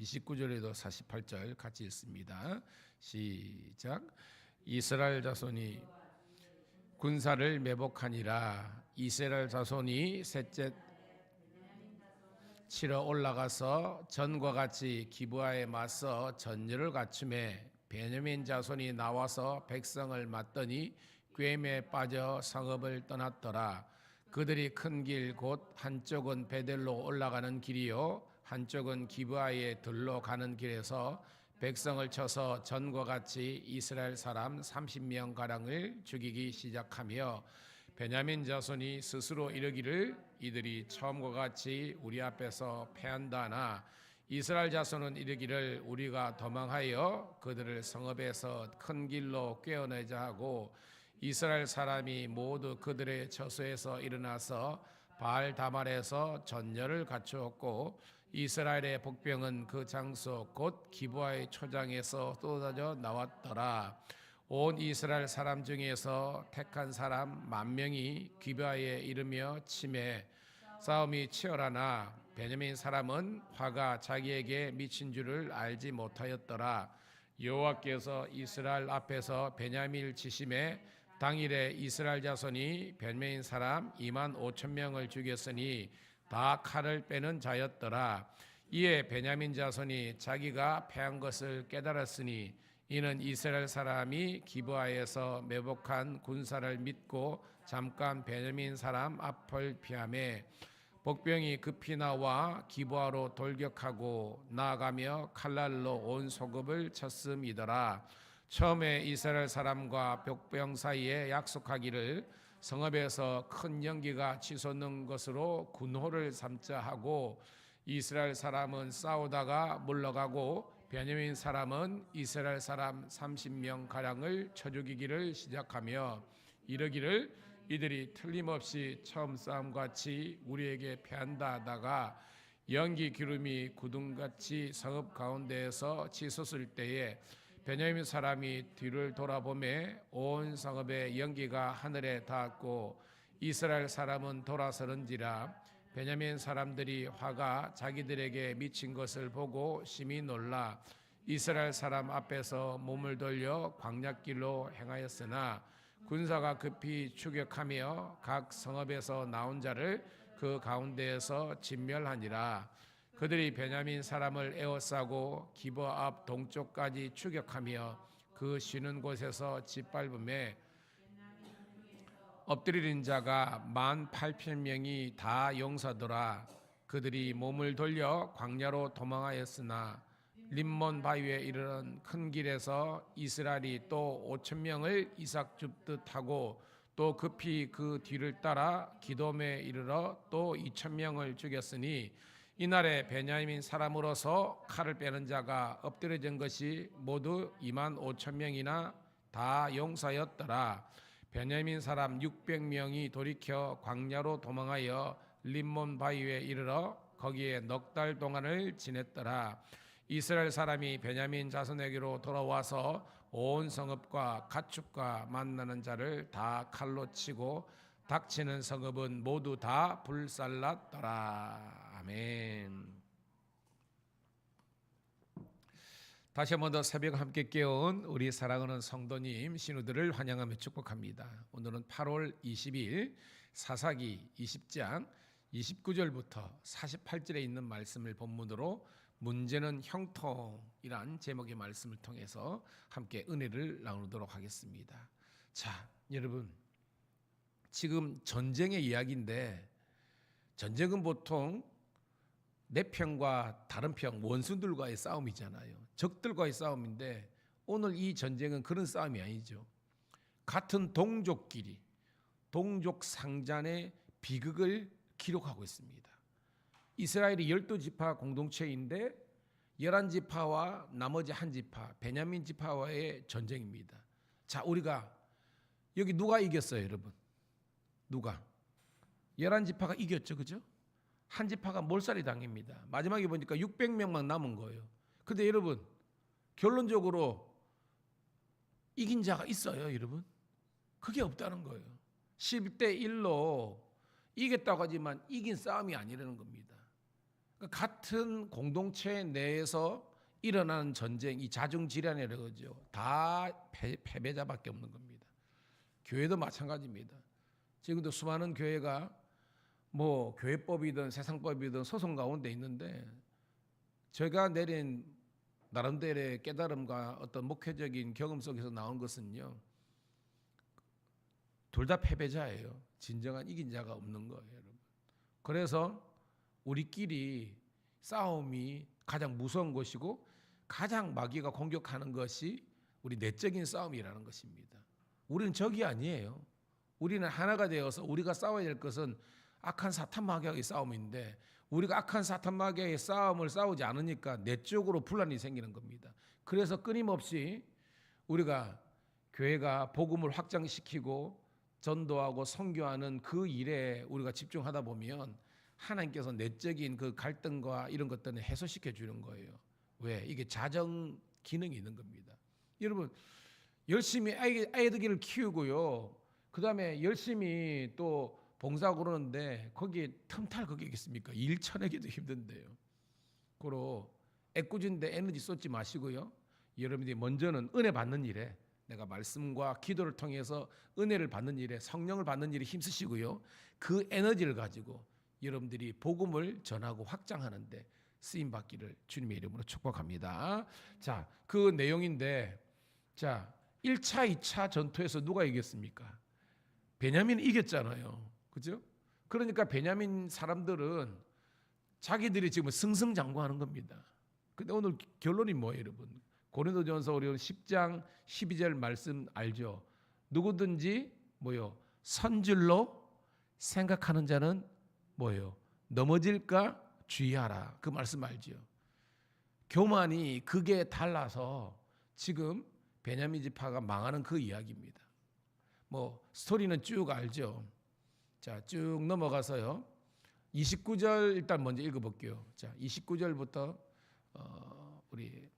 29절에도 48절 같이 읽습니다. 시작. 이스라엘 자손이 군사를 매복하니라. 이스라엘 자손이 셋째 치러 올라가서 전과 같이 기브아에 맞서 전열을 갖추매 베냐민 자손이 나와서 백성을 맞더니 꿰매에 빠져 성읍을 떠났더라. 그들이 큰 길 곧 한쪽은 베델로 올라가는 길이요 한쪽은 기브아에 들로 가는 길에서 백성을 쳐서 전과 같이 이스라엘 사람 30명 가량을 죽이기 시작하며 베냐민 자손이 스스로 이르기를 이들이 처음과 같이 우리 앞에서 패한다 하나 이스라엘 자손은 이르기를 우리가 도망하여 그들을 성읍에서 큰 길로 꿰어내자 하고 이스라엘 사람이 모두 그들의 처소에서 일어나서 바알 다말에서 전열을 갖추었고 이스라엘의 복병은 그 장소 곧 기브아의 초장에서 쏟아져 나왔더라. 온 이스라엘 사람 중에서 택한 사람 10,000명이 기브아에 이르며 치매 싸움이 치열하나 베냐민 사람은 화가 자기에게 미친 줄을 알지 못하였더라. 여호와께서 이스라엘 앞에서 베냐민을 치심에 당일에 이스라엘 자손이 베냐민 사람 25,000명을 죽였으니 다 칼을 빼는 자였더라. 이에 베냐민 자손이 자기가 패한 것을 깨달았으니 이는 이스라엘 사람이 기브아에서 매복한 군사를 믿고 잠깐 베냐민 사람 앞을 피하매 복병이 급히 나와 기브아로 돌격하고 나아가며 칼날로 온 소급을 쳤음이더라. 처음에 이스라엘 사람과 복병 사이에 약속하기를 성읍에서 큰 연기가 치솟는 것으로 군호를 삼자 하고 이스라엘 사람은 싸우다가 물러가고 베냐민 사람은 이스라엘 사람 30명 가량을 쳐 죽이기를 시작하며 이르기를 이들이 틀림없이 처음 싸움같이 우리에게 패한다 하다가 연기 기름이 구름같이 성읍 가운데에서 치솟을 때에 베냐민 사람이 뒤를 돌아보매 온 성읍의 연기가 하늘에 닿았고 이스라엘 사람은 돌아서는지라. 베냐민 사람들이 화가 자기들에게 미친 것을 보고 심히 놀라 이스라엘 사람 앞에서 몸을 돌려 광야길로 행하였으나 군사가 급히 추격하며 각 성읍에서 나온 자를 그 가운데에서 진멸하니라. 그들이 베냐민 사람을 에워싸고 기브아 앞 동쪽까지 추격하며 그 쉬는 곳에서 짓밟음에 엎드리는 자가 18,000명이 다 용사더라. 그들이 몸을 돌려 광야로 도망하였으나 림몬 바위에 이르는 큰 길에서 이스라엘이 또 5,000명을 이삭 줍듯 하고 또 급히 그 뒤를 따라 기돔에 이르러 또 2,000명을 죽였으니 이날에 베냐민 사람으로서 칼을 빼는 자가 엎드려진 것이 모두 25,000명이나 다 용사였더라. 베냐민 사람 600명이 돌이켜 광야로 도망하여 림몬 바위에 이르러 거기에 넉 달 동안을 지냈더라. 이스라엘 사람이 베냐민 자손에게로 돌아와서 온 성읍과 가축과 만나는 자를 다 칼로 치고 닥치는 성읍은 모두 다 불살랐더라. 아멘. 다시 한 번 더 새벽 함께 깨운 우리 사랑하는 성도님 신우들을 환영하며 축복합니다. 오늘은 8월 20일 사사기 20장 29절부터 48절에 있는 말씀을 본문으로 문제는 형통이란 제목의 말씀을 통해서 함께 은혜를 나누도록 하겠습니다. 자, 여러분, 지금 전쟁의 이야기인데 전쟁은 보통 내 편과 다른 편, 원수들과의 싸움이잖아요. 적들과의 싸움인데 오늘 이 전쟁은 그런 싸움이 아니죠. 같은 동족끼리 동족 상잔의 비극을 기록하고 있습니다. 이스라엘이 12지파 공동체인데 11지파와 나머지 한 지파 베냐민 지파와의 전쟁입니다. 자, 우리가 여기 누가 이겼어요, 여러분? 누가? 11지파가 이겼죠, 그죠? 한 지파가 몰살이 당합니다. 마지막에 보니까 600명만 남은 거예요. 근데 여러분, 결론적으로 이긴 자가 있어요, 여러분? 그게 없다는 거예요. 11대 1로 이겼다고 하지만 이긴 싸움이 아니라는 겁니다. 그러니까 같은 공동체 내에서 일어나는 전쟁, 이 자중질환이라고 그러죠. 다 패배자밖에 없는 겁니다. 교회도 마찬가지입니다. 지금도 수많은 교회가 뭐 교회법이든 세상법이든 소송 가운데 있는데, 제가 내린 나름대로의 깨달음과 어떤 목회적인 경험 속에서 나온 것은요, 둘 다 패배자예요. 진정한 이긴 자가 없는 거예요, 여러분. 그래서 우리끼리 싸움이 가장 무서운 것이고 가장 마귀가 공격하는 것이 우리 내적인 싸움이라는 것입니다. 우리는 적이 아니에요. 우리는 하나가 되어서 우리가 싸워야 될 것은 악한 사탄 마귀와의 싸움인데, 우리가 악한 사탄 마귀와의 싸움을 싸우지 않으니까 내적으로 분란이 생기는 겁니다. 그래서 끊임없이 우리가 교회가 복음을 확장시키고 전도하고 선교하는 그 일에 우리가 집중하다 보면 하나님께서 내적인 그 갈등과 이런 것들을 해소시켜 주는 거예요. 왜? 이게 자정 기능이 있는 겁니다. 여러분, 열심히 아이들을 키우고요, 그 다음에 열심히 또 봉사하고 그러는데 거기에 틈탈 그게 있겠습니까? 일 쳐내기도 힘든데요. 그로 애꿎은데 에너지 쏟지 마시고요, 여러분들이 먼저는 은혜 받는 일에, 내가 말씀과 기도를 통해서 은혜를 받는 일에, 성령을 받는 일에 힘쓰시고요, 그 에너지를 가지고 여러분들이 복음을 전하고 확장하는데 쓰임 받기를 주님의 이름으로 축복합니다. 자, 그 내용인데, 자, 1차, 2차 전투에서 누가 이겼습니까? 베냐민이 이겼잖아요. 그죠? 그러니까 베냐민 사람들은 자기들이 지금 승승장구하는 겁니다. 근데 오늘 결론이 뭐예요, 여러분? 고린도전서 우리 10장 12절 말씀 알죠? 누구든지 뭐요? 선줄로 생각하는 자는 뭐예요? 넘어질까 주의하라. 그 말씀 알죠? 교만이 극에 달라서 지금 베냐민 지파가 망하는 그 이야기입니다. 뭐 스토리는 쭉 알죠? 자, 쭉 넘어가서요, 29절 일단 먼저 읽어볼게요. 자, 29절부터 우리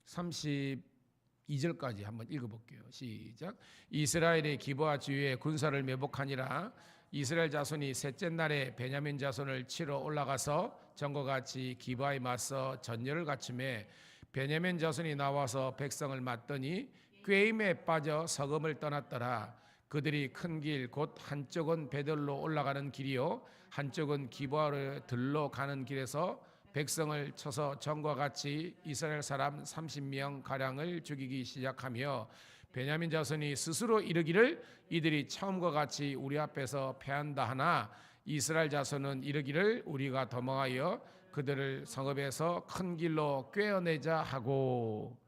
32절까지 한번 읽어볼게요. 시작. 이스라엘의 기브아 주위에 군사를 매복하니라. 이스라엘 자손이 셋째 날에 베냐민 자손을 치러 올라가서 전과 같이 기브아에 맞서 전열을 갖추매 베냐민 자손이 나와서 백성을 맞더니 꾀임에 빠져 서금을 떠났더라. 그들이 큰 길 곧 한쪽은 베들로 올라가는 길이요 한쪽은 기브아로 들러 가는 길에서 백성을 쳐서 전과 같이 이스라엘 사람 30명 가량을 죽이기 시작하며 베냐민 자손이 스스로 이르기를 이들이 처음과 같이 우리 앞에서 패한다 하나 이스라엘 자손은 이르기를 우리가 도망하여 그들을 성읍에서 큰 길로 꿰어내자 하고.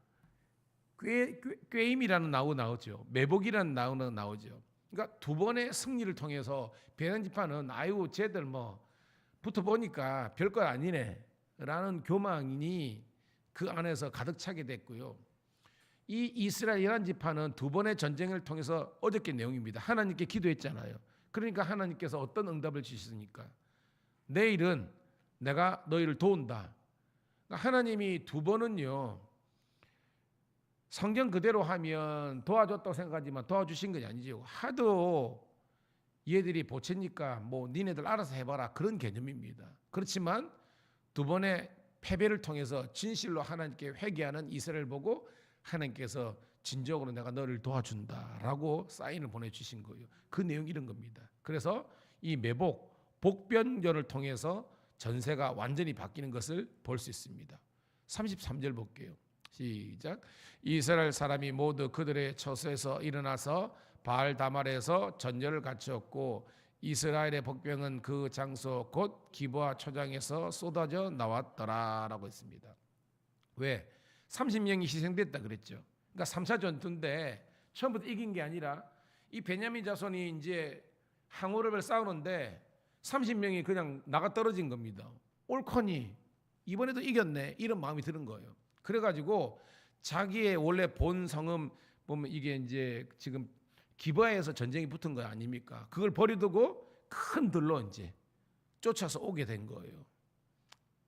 꾀임이라는 나우 나오죠. 매복이라는 나우는 나오죠. 그러니까 두 번의 승리를 통해서 베냐민 지파는 아유 쟤들 뭐 붙어 보니까 별거 아니네 라는 교만이 그 안에서 가득 차게 됐고요. 이 이스라엘 지파는 두 번의 전쟁을 통해서 어저께 내용입니다. 하나님께 기도했잖아요. 그러니까 하나님께서 어떤 응답을 주셨습니까? 내일은 내가 너희를 도운다. 그러니까 하나님이 두 번은요, 성경 그대로 하면 도와줬다고 생각하지만 도와주신 것이 아니죠. 하도 얘들이 보채니까 뭐 니네들 알아서 해봐라 그런 개념입니다. 그렇지만 두 번의 패배를 통해서 진실로 하나님께 회개하는 이스라엘 보고 하나님께서 진정으로 내가 너를 도와준다라고 사인을 보내주신 거예요. 그 내용이 이런 겁니다. 그래서 이 매복, 복변전을 통해서 전세가 완전히 바뀌는 것을 볼 수 있습니다. 33절 볼게요. 시작. 이스라엘 사람이 모두 그들의 처소에서 일어나서 바알 다말에서 전열을 갖추었고 이스라엘의 복병은 그 장소 곧 기브아 초장에서 쏟아져 나왔더라라고 했습니다. 왜? 30명이 희생됐다 그랬죠. 그러니까 3차 전투인데 처음부터 이긴 게 아니라 이 베냐민 자손이 이제 항우를 싸우는데 30명이 그냥 나가 떨어진 겁니다. 옳거니 이번에도 이겼네 이런 마음이 드는 거예요. 그래가지고 자기의 원래 본 성읍 보면 이게 이제 지금 기브아에서 전쟁이 붙은 거 아닙니까? 그걸 버려두고 큰 들로 이제 쫓아서 오게 된 거예요.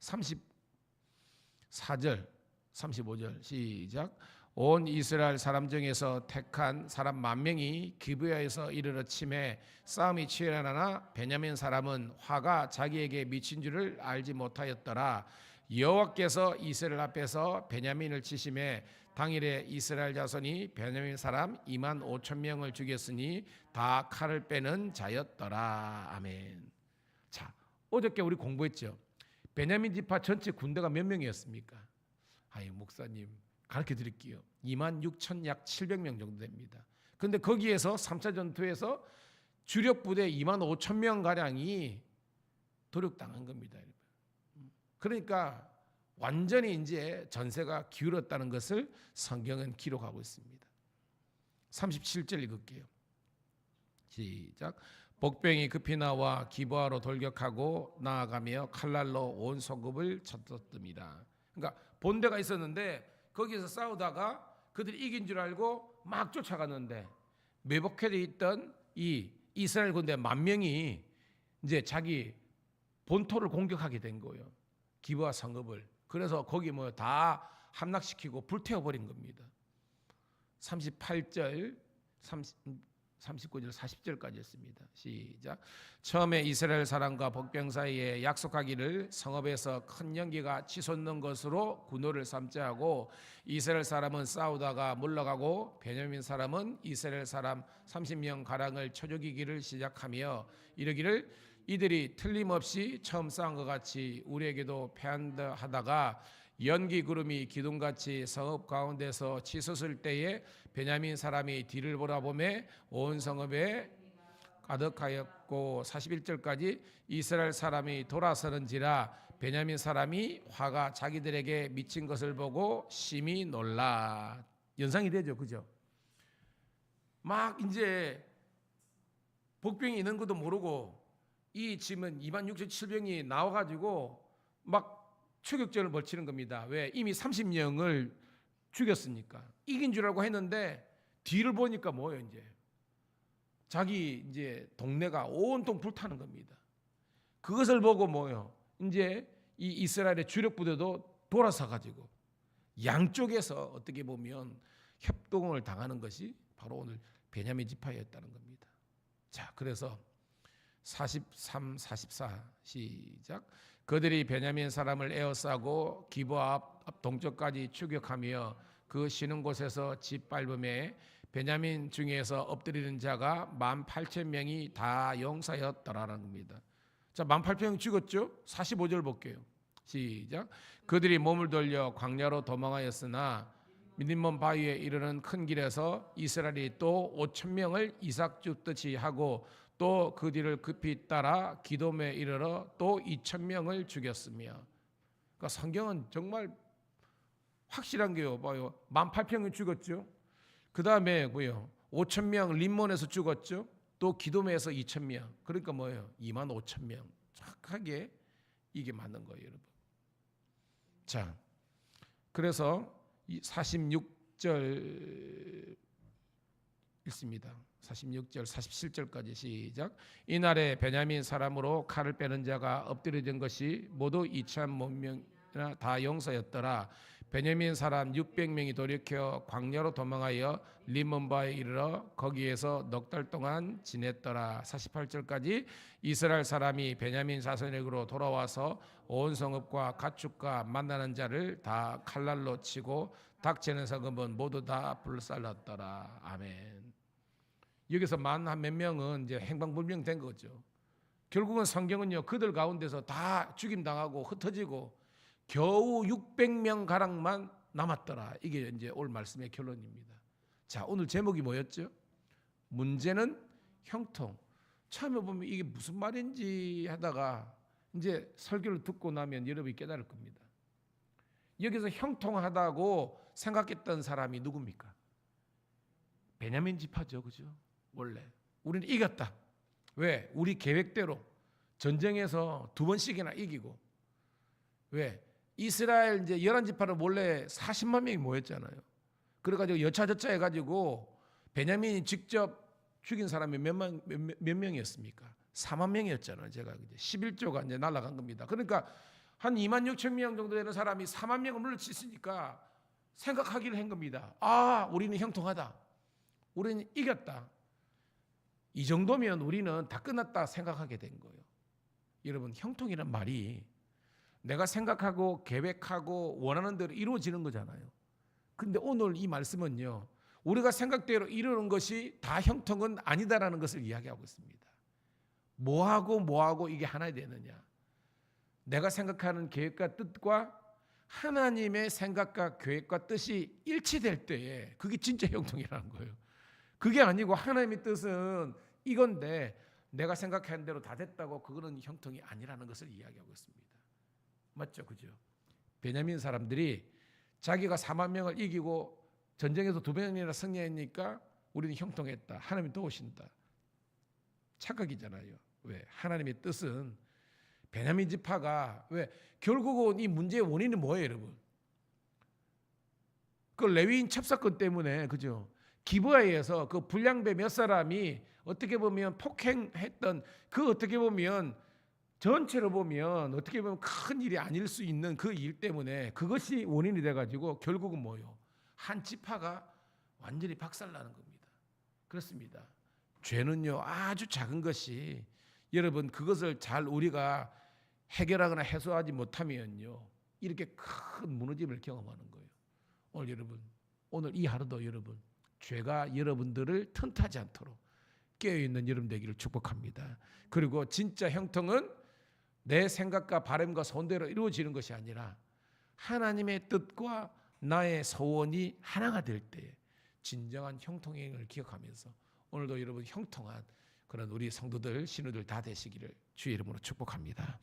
34절, 35절 시작. 온 이스라엘 사람 중에서 택한 사람 10,000명이 기브야에서 이르러 침해 싸움이 치열하나 베냐민 사람은 화가 자기에게 미친 줄을 알지 못하였더라. 여호와께서 이스라엘 앞에서 베냐민을 치심해 당일에 이스라엘 자손이 베냐민 사람 25,000명을 죽였으니 다 칼을 빼는 자였더라. 아멘. 자, 어저께 우리 공부했죠. 베냐민 지파 전체 군대가 몇 명이었습니까? 아이 목사님 가르쳐 드릴게요. 26,000 약 700명 정도 됩니다. 그런데 거기에서 3차 전투에서 주력 부대 25,000명 가량이 도륙당한 겁니다. 그러니까 완전히 이제 전세가 기울었다는 것을 성경은 기록하고 있습니다. 37절 읽을게요. 시작. 복병이 급히 나와 기브아로 돌격하고 나아가며 칼날로 온 성읍을 쳤었습니다. 그러니까 본대가 있었는데 거기서 싸우다가 그들이 이긴 줄 알고 막 쫓아갔는데 매복해 있던 이 이스라엘 군대 10,000명이 이제 자기 본토를 공격하게 된 거예요. 기브아 성읍을. 그래서 거기 뭐 다 함락시키고 불태워 버린 겁니다. 38절 39절 40절까지였습니다. 시작. 처음에 이스라엘 사람과 복병 사이에 약속하기를 성읍에서 큰 연기가 치솟는 것으로 군호를 삼자 하고 이스라엘 사람은 싸우다가 물러가고 베냐민 사람은 이스라엘 사람 30명 가량을 쳐 죽이기를 시작하며 이르기를 이들이 틀림없이 처음 싸운 것 같이 우리에게도 패한다 하다가 연기 구름이 기둥같이 성읍 가운데서 치솟을 때에 베냐민 사람이 뒤를 보라보매 온 성읍에 가득하였고 41절까지 이스라엘 사람이 돌아서는지라 베냐민 사람이 화가 자기들에게 미친 것을 보고 심히 놀라. 연상이 되죠, 그죠? 막 이제 복병이 있는 것도 모르고 이 짐은 26,700명이 나와가지고 막 추격전을 벌치는 겁니다. 왜? 이미 30명을 죽였으니까. 이긴 줄 알고 했는데 뒤를 보니까 뭐예요, 이제? 자기 이제 동네가 온통 불타는 겁니다. 그것을 보고 뭐예요? 이제 이 이스라엘의 주력 부대도 돌아서 가지고 양쪽에서 어떻게 보면 협동을 당하는 것이 바로 오늘 베냐민 지파였다는 겁니다. 자, 그래서 43, 44 시작. 그들이 베냐민 사람을 에워싸고 기브아 앞 동쪽까지 추격하며 그 쉬는 곳에서 짓밟음에 베냐민 중에서 엎드리는 자가 18,000명이 다 용사였더라는 겁니다. 자, 18,000명 죽었죠? 45절 볼게요. 시작. 그들이 몸을 돌려 광야로 도망하였으나 미딘몬 바위에 이르는 큰 길에서 이스라엘이 또 5,000명을 이삭 줍듯이 하고 또 그 뒤를 급히 따라 기돔에 이르러 또 2,000명을 죽였으며. 그러니까 성경은 정말 확실한 게요. 봐요. 18,000명이 죽었죠. 그 다음에 뭐요? 5,000명 림몬에서 죽었죠. 또 기돔에서 2,000명. 그러니까 뭐예요? 25,000명. 정확하게 이게 맞는 거예요, 여러분. 자, 그래서 46절 읽습니다. 46절 47절까지 시작. 이날에 베냐민 사람으로 칼을 빼는 자가 엎드려진 것이 모두 2,000명이나 다 용사였더라. 베냐민 사람 600명이 돌이켜 광야로 도망하여 림몬바에 이르러 거기에서 넉 달 동안 지냈더라. 48절까지 이스라엘 사람이 베냐민 자손에게로 돌아와서 온 성읍과 가축과 만나는 자를 다 칼날로 치고 닥치는 성읍은 모두 다 불살랐더라. 아멘. 여기서 만 한 몇 명은 이제 행방불명된 거죠. 결국은 성경은요, 그들 가운데서 다 죽임당하고 흩어지고 겨우 600명 가량만 남았더라. 이게 이제 오늘 말씀의 결론입니다. 자, 오늘 제목이 뭐였죠? 문제는 형통. 처음에 보면 이게 무슨 말인지 하다가 이제 설교를 듣고 나면 여러분이 깨달을 겁니다. 여기서 형통하다고 생각했던 사람이 누굽니까? 베냐민 지파죠, 그죠? 원래 우리는 이겼다. 왜? 우리 계획대로 전쟁에서 2번씩이나 이기고. 왜? 이스라엘 이제 11지파를 몰래 40만 명이 모였잖아요. 그래가지고 여차저차 해가지고 베냐민이 직접 죽인 사람이 몇 명이었습니까? 4만 명이었잖아요. 제가 이제 11조가 이제 날아간 겁니다. 그러니까 한 26,000명 정도 되는 사람이 4만 명을 물리쳤으니까 생각하기를 한 겁니다. 아, 우리는 형통하다. 우리는 이겼다. 이 정도면 우리는 다 끝났다 생각하게 된 거예요. 여러분, 형통이란 말이 내가 생각하고 계획하고 원하는 대로 이루어지는 거잖아요. 근데 오늘 이 말씀은요, 우리가 생각대로 이루는 것이 다 형통은 아니다라는 것을 이야기하고 있습니다. 뭐하고 이게 하나 되느냐. 내가 생각하는 계획과 뜻과 하나님의 생각과 계획과 뜻이 일치될 때에 그게 진짜 형통이라는 거예요. 그게 아니고 하나님의 뜻은 이건데 내가 생각한 대로 다 됐다고 그거는 형통이 아니라는 것을 이야기하고 있습니다. 맞죠? 그죠? 베냐민 사람들이 자기가 4만 명을 이기고 전쟁에서 2배나 승리하니까 우리는 형통했다. 하나님이 도우신다. 착각이잖아요. 왜? 하나님의 뜻은 베냐민 지파가 왜? 결국은 이 문제의 원인은 뭐예요, 여러분? 그 레위인 첩사건 때문에, 그죠? 기브아에서 그 불량배 몇 사람이 어떻게 보면 폭행했던 그 어떻게 보면 전체로 보면 어떻게 보면 큰 일이 아닐 수 있는 그 일 때문에 그것이 원인이 돼가지고 결국은 뭐요? 한 지파가 완전히 박살나는 겁니다. 그렇습니다. 죄는요 아주 작은 것이 여러분 그것을 잘 우리가 해결하거나 해소하지 못하면요 이렇게 큰 무너짐을 경험하는 거예요. 오늘 이 하루도 여러분 죄가 여러분들을 틈타지 않도록 깨어있는 여러분 되기를 축복합니다. 그리고 진짜 형통은 내 생각과 바람과 손대로 이루어지는 것이 아니라 하나님의 뜻과 나의 소원이 하나가 될 때 진정한 형통행을 기억하면서 오늘도 여러분 형통한 그런 우리 성도들 신우들 다 되시기를 주의 이름으로 축복합니다.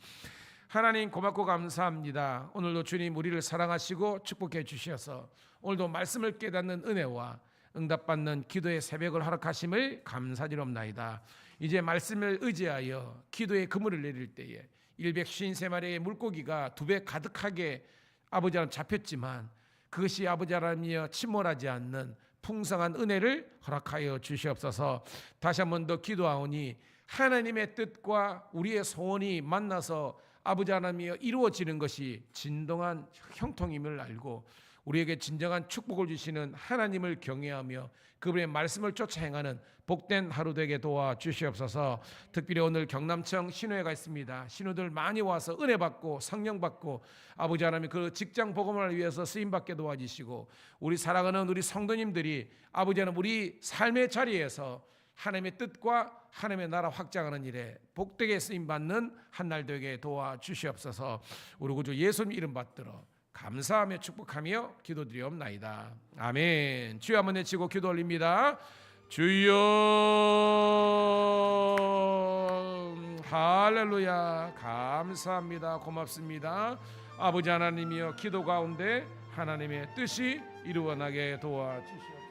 하나님 고맙고 감사합니다. 오늘도 주님 우리를 사랑하시고 축복해 주셔서 오늘도 말씀을 깨닫는 은혜와 응답받는 기도의 새벽을 허락하심을 감사드리옵나이다. 이제 말씀을 의지하여 기도의 그물을 내릴 때에 153마리의 물고기가 2배 가득하게 아버지 하나님 잡혔지만 그것이 아버지 하나님이여 침몰하지 않는 풍성한 은혜를 허락하여 주시옵소서. 다시 한 번 더 기도하오니 하나님의 뜻과 우리의 소원이 만나서 아버지 하나님이여 이루어지는 것이 진정한 형통임을 알고 우리에게 진정한 축복을 주시는 하나님을 경외하며 그분의 말씀을 쫓아 행하는 복된 하루 되게 도와주시옵소서. 특별히 오늘 경남청 신우회가 있습니다. 신우들 많이 와서 은혜 받고 성령 받고 아버지 하나님 그 직장 복음을 위해서 쓰임 받게 도와주시고 우리 사랑하는 우리 성도님들이 아버지 하나님 우리 삶의 자리에서 하나님의 뜻과 하나님의 나라 확장하는 일에 복되게 쓰임 받는 한 날 되게 도와주시옵소서. 우리 구주 예수님 이름 받들어 감사하며 축복하며 기도드리옵나이다. 아멘. 주여 한번 외치고 기도 올립니다. 주여 할렐루야. 감사합니다. 고맙습니다. 아버지 하나님이여 기도 가운데 하나님의 뜻이 이루어나게 도와주시옵소서.